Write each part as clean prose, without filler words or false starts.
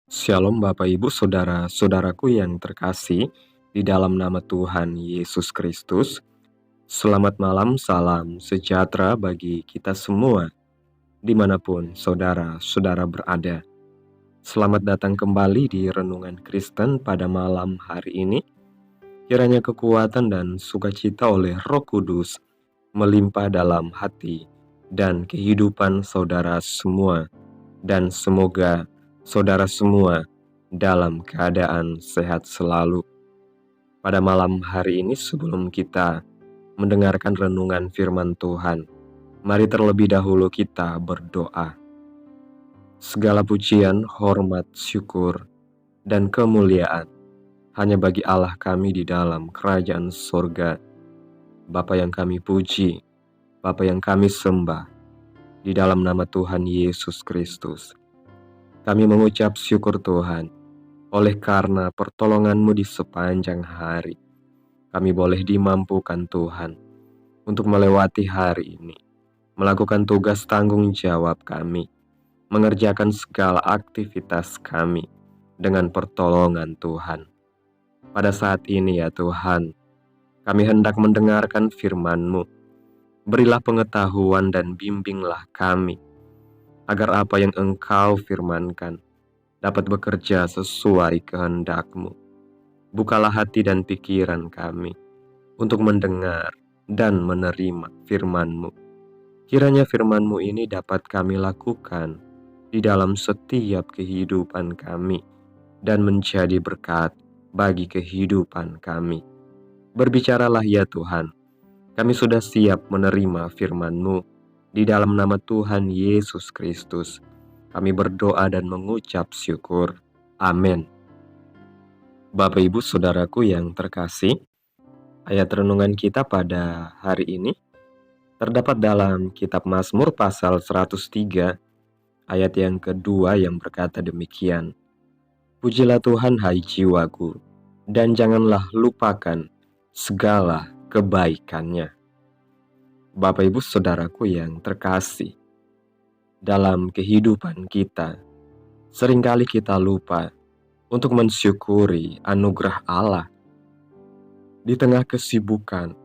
Shalom Bapak Ibu Saudara-saudaraku yang terkasih di dalam nama Tuhan Yesus Kristus. Selamat malam, salam sejahtera bagi kita semua dimanapun saudara-saudara berada. Selamat datang kembali di Renungan Kristen pada malam hari ini. Kiranya kekuatan dan sukacita oleh Roh Kudus melimpah dalam hati dan kehidupan saudara semua. Dan semoga saudara semua dalam keadaan sehat selalu. Pada malam hari ini sebelum kita mendengarkan renungan firman Tuhan, mari terlebih dahulu kita berdoa. Segala pujian, hormat, syukur, dan kemuliaan hanya bagi Allah kami di dalam kerajaan sorga. Bapa yang kami puji, Bapa yang kami sembah, di dalam nama Tuhan Yesus Kristus. Kami mengucap syukur Tuhan, oleh karena pertolongan-Mu di sepanjang hari. Kami boleh dimampukan Tuhan untuk melewati hari ini, melakukan tugas tanggung jawab kami, mengerjakan segala aktivitas kami dengan pertolongan Tuhan. Pada saat ini ya Tuhan, kami hendak mendengarkan firman-Mu. Berilah pengetahuan dan bimbinglah kami, agar apa yang Engkau firmankan dapat bekerja sesuai kehendak-Mu. Bukalah hati dan pikiran kami untuk mendengar dan menerima firman-Mu. Kiranya firman-Mu ini dapat kami lakukan di dalam setiap kehidupan kami dan menjadi berkat bagi kehidupan kami. Berbicaralah ya Tuhan, kami sudah siap menerima firman-Mu. Di dalam nama Tuhan Yesus Kristus, kami berdoa dan mengucap syukur. Amin. Bapak Ibu Saudaraku yang terkasih, ayat renungan kita pada hari ini terdapat dalam kitab Mazmur pasal 103, ayat yang kedua yang berkata demikian. Pujilah Tuhan hai jiwaku, dan janganlah lupakan segala kebaikannya. Bapak Ibu Saudaraku yang terkasih, dalam kehidupan kita, seringkali kita lupa untuk mensyukuri anugerah Allah. Di tengah kesibukan,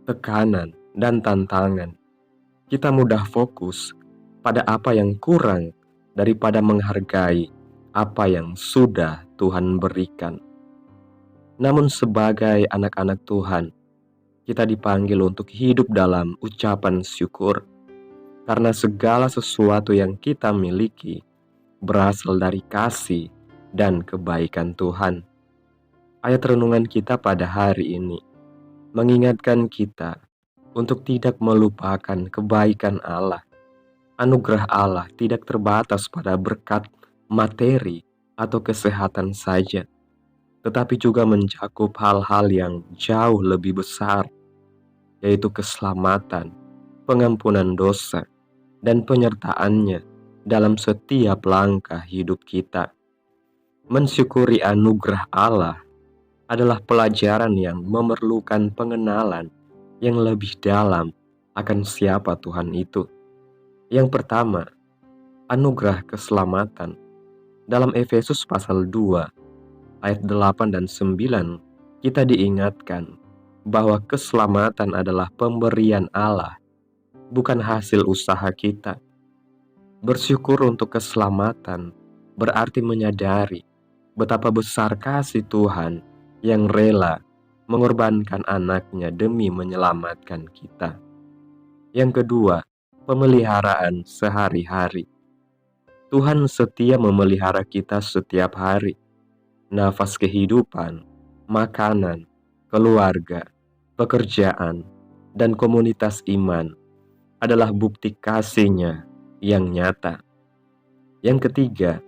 tekanan, dan tantangan, kita mudah fokus pada apa yang kurang daripada menghargai apa yang sudah Tuhan berikan. Namun sebagai anak-anak Tuhan, kita dipanggil untuk hidup dalam ucapan syukur, karena segala sesuatu yang kita miliki berasal dari kasih dan kebaikan Tuhan. Ayat renungan kita pada hari ini mengingatkan kita untuk tidak melupakan kebaikan Allah. Anugerah Allah tidak terbatas pada berkat materi atau kesehatan saja, tetapi juga mencakup hal-hal yang jauh lebih besar, yaitu keselamatan, pengampunan dosa, dan penyertaannya dalam setiap langkah hidup kita. Mensyukuri anugerah Allah adalah pelajaran yang memerlukan pengenalan yang lebih dalam akan siapa Tuhan itu. Yang pertama, anugerah keselamatan. Dalam Efesus pasal 2, ayat 8 dan 9, kita diingatkan bahwa keselamatan adalah pemberian Allah, bukan hasil usaha kita. Bersyukur untuk keselamatan berarti menyadari betapa besar kasih Tuhan yang rela mengorbankan anaknya demi menyelamatkan kita. Yang kedua, pemeliharaan sehari-hari. Tuhan setia memelihara kita setiap hari. Nafas kehidupan, makanan, keluarga, pekerjaan, dan komunitas iman adalah bukti kasih-Nya yang nyata. Yang ketiga,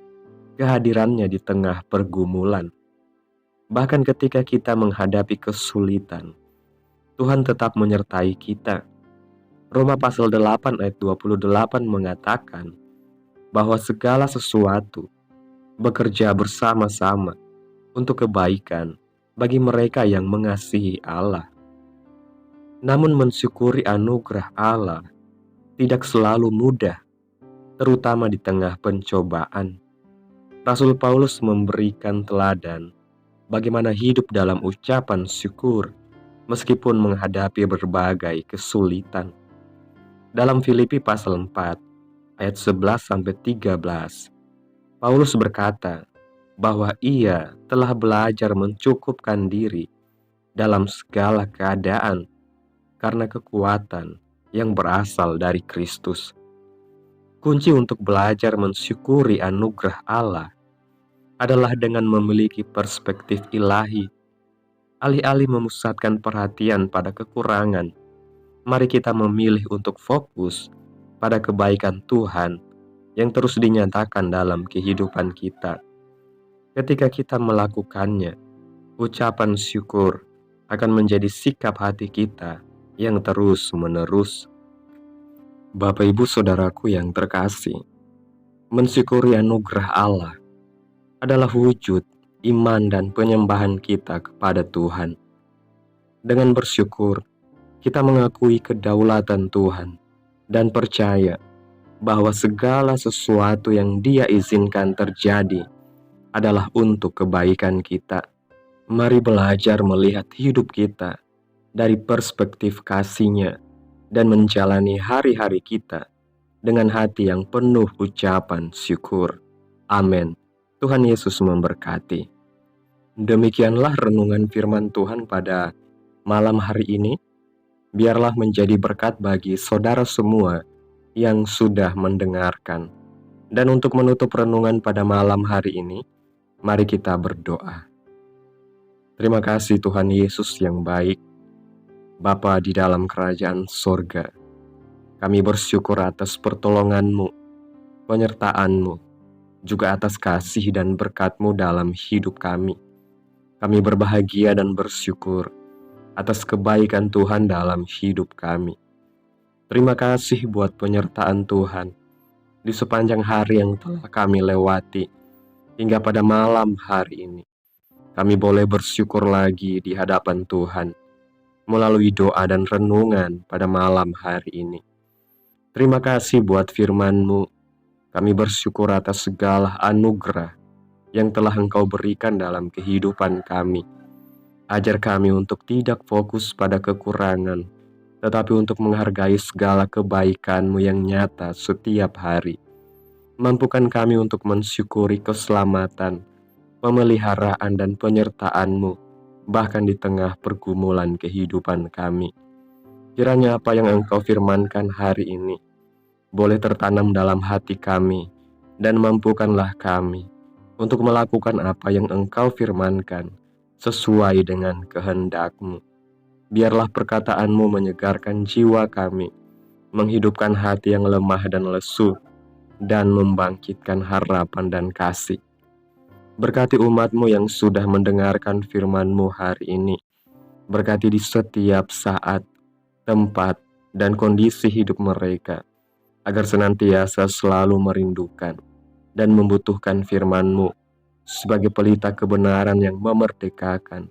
kehadirannya di tengah pergumulan. Bahkan ketika kita menghadapi kesulitan, Tuhan tetap menyertai kita. Roma pasal 8 ayat 28 mengatakan bahwa segala sesuatu bekerja bersama-sama untuk kebaikan bagi mereka yang mengasihi Allah. Namun mensyukuri anugerah Allah tidak selalu mudah, terutama di tengah pencobaan. Rasul Paulus memberikan teladan bagaimana hidup dalam ucapan syukur meskipun menghadapi berbagai kesulitan. Dalam Filipi pasal 4 ayat 11-13, Paulus berkata bahwa ia telah belajar mencukupkan diri dalam segala keadaan karena kekuatan yang berasal dari Kristus. Kunci untuk belajar mensyukuri anugerah Allah adalah dengan memiliki perspektif ilahi. Alih-alih memusatkan perhatian pada kekurangan, mari kita memilih untuk fokus pada kebaikan Tuhan yang terus dinyatakan dalam kehidupan kita. Ketika kita melakukannya, ucapan syukur akan menjadi sikap hati kita yang terus-menerus. Bapak Ibu Saudaraku yang terkasih, mensyukuri anugerah Allah adalah wujud iman dan penyembahan kita kepada Tuhan. Dengan bersyukur, kita mengakui kedaulatan Tuhan dan percaya bahwa segala sesuatu yang Dia izinkan terjadi adalah untuk kebaikan kita. Mari belajar melihat hidup kita dari perspektif kasih-Nya dan menjalani hari-hari kita dengan hati yang penuh ucapan syukur. Amin. Tuhan Yesus memberkati. Demikianlah renungan firman Tuhan pada malam hari ini. Biarlah menjadi berkat bagi saudara semua yang sudah mendengarkan. Dan untuk menutup renungan pada malam hari ini, mari kita berdoa. Terima kasih Tuhan Yesus yang baik, Bapa di dalam kerajaan sorga. Kami bersyukur atas pertolongan-Mu, penyertaan-Mu, juga atas kasih dan berkat-Mu dalam hidup kami. Kami berbahagia dan bersyukur atas kebaikan Tuhan dalam hidup kami. Terima kasih buat penyertaan Tuhan di sepanjang hari yang telah kami lewati hingga pada malam hari ini. Kami boleh bersyukur lagi di hadapan Tuhan melalui doa dan renungan pada malam hari ini. Terima kasih buat firman-Mu. Kami bersyukur atas segala anugerah yang telah Engkau berikan dalam kehidupan kami. Ajar kami untuk tidak fokus pada kekurangan, tetapi untuk menghargai segala kebaikan-Mu yang nyata setiap hari. Mampukan kami untuk mensyukuri keselamatan, pemeliharaan dan penyertaan-Mu, bahkan di tengah pergumulan kehidupan kami. Kiranya apa yang Engkau firmankan hari ini boleh tertanam dalam hati kami, dan mampukanlah kami untuk melakukan apa yang Engkau firmankan sesuai dengan kehendak-Mu. Biarlah perkataan-Mu menyegarkan jiwa kami, menghidupkan hati yang lemah dan lesu, dan membangkitkan harapan dan kasih. Berkati umat-Mu yang sudah mendengarkan firman-Mu hari ini. Berkati di setiap saat, tempat, dan kondisi hidup mereka, agar senantiasa selalu merindukan dan membutuhkan firman-Mu sebagai pelita kebenaran yang memerdekakan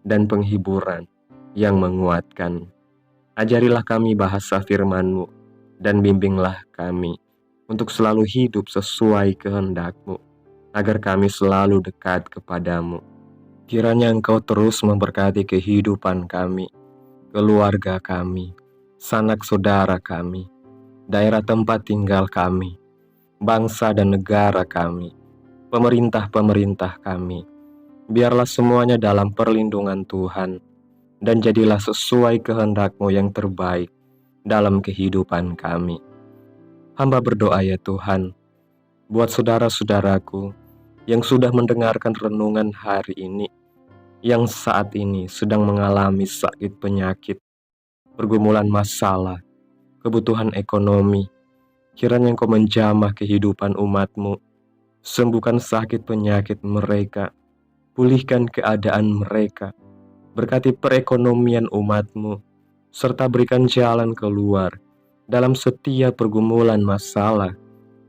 dan penghiburan yang menguatkan. Ajarilah kami bahasa firman-Mu dan bimbinglah kami untuk selalu hidup sesuai kehendak-Mu, agar kami selalu dekat kepadamu. Kiranya Engkau terus memberkati kehidupan kami, keluarga kami, sanak saudara kami, daerah tempat tinggal kami, bangsa dan negara kami, pemerintah-pemerintah kami. Biarlah semuanya dalam perlindungan Tuhan, dan jadilah sesuai kehendak-Mu yang terbaik dalam kehidupan kami. Hamba berdoa ya Tuhan, buat saudara-saudaraku yang sudah mendengarkan renungan hari ini, yang saat ini sedang mengalami sakit penyakit, pergumulan masalah, kebutuhan ekonomi. Kiranya Engkau menjamah kehidupan umat-Mu, sembuhkan sakit penyakit mereka, pulihkan keadaan mereka, berkati perekonomian umat-Mu, serta berikan jalan keluar dalam setiap pergumulan masalah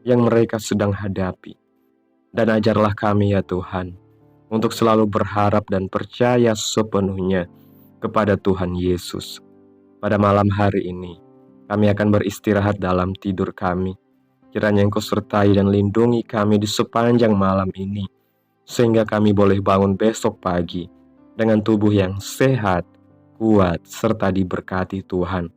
yang mereka sedang hadapi. Dan ajarlah kami ya Tuhan, untuk selalu berharap dan percaya sepenuhnya kepada Tuhan Yesus. Pada malam hari ini, kami akan beristirahat dalam tidur kami. Kiranya Engkau sertai dan lindungi kami di sepanjang malam ini, sehingga kami boleh bangun besok pagi dengan tubuh yang sehat, kuat, serta diberkati Tuhan.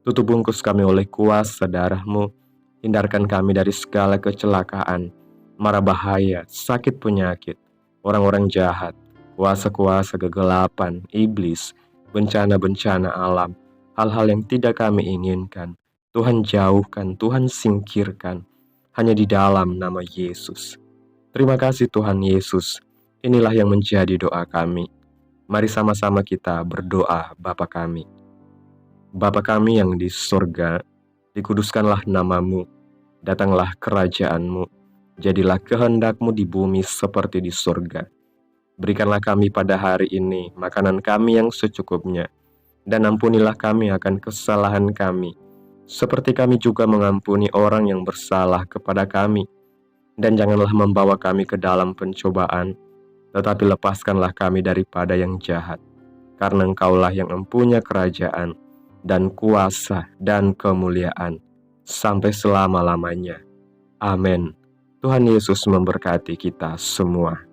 Tutup bungkus kami oleh kuasa darah-Mu, hindarkan kami dari segala kecelakaan, mara bahaya, sakit penyakit, orang-orang jahat, kuasa-kuasa kegelapan, iblis, bencana-bencana alam, hal-hal yang tidak kami inginkan. Tuhan jauhkan, Tuhan singkirkan, hanya di dalam nama Yesus. Terima kasih Tuhan Yesus, inilah yang menjadi doa kami. Mari sama-sama kita berdoa Bapa kami. Bapa kami yang di surga, dikuduskanlah nama-Mu, datanglah kerajaan-Mu, jadilah kehendak-Mu di bumi seperti di surga. Berikanlah kami pada hari ini makanan kami yang secukupnya, dan ampunilah kami akan kesalahan kami, seperti kami juga mengampuni orang yang bersalah kepada kami. Dan janganlah membawa kami ke dalam pencobaan, tetapi lepaskanlah kami daripada yang jahat. Karena Engkaulah yang mempunyai kerajaan, dan kuasa, dan kemuliaan, sampai selama-lamanya. Amin. Tuhan Yesus memberkati kita semua.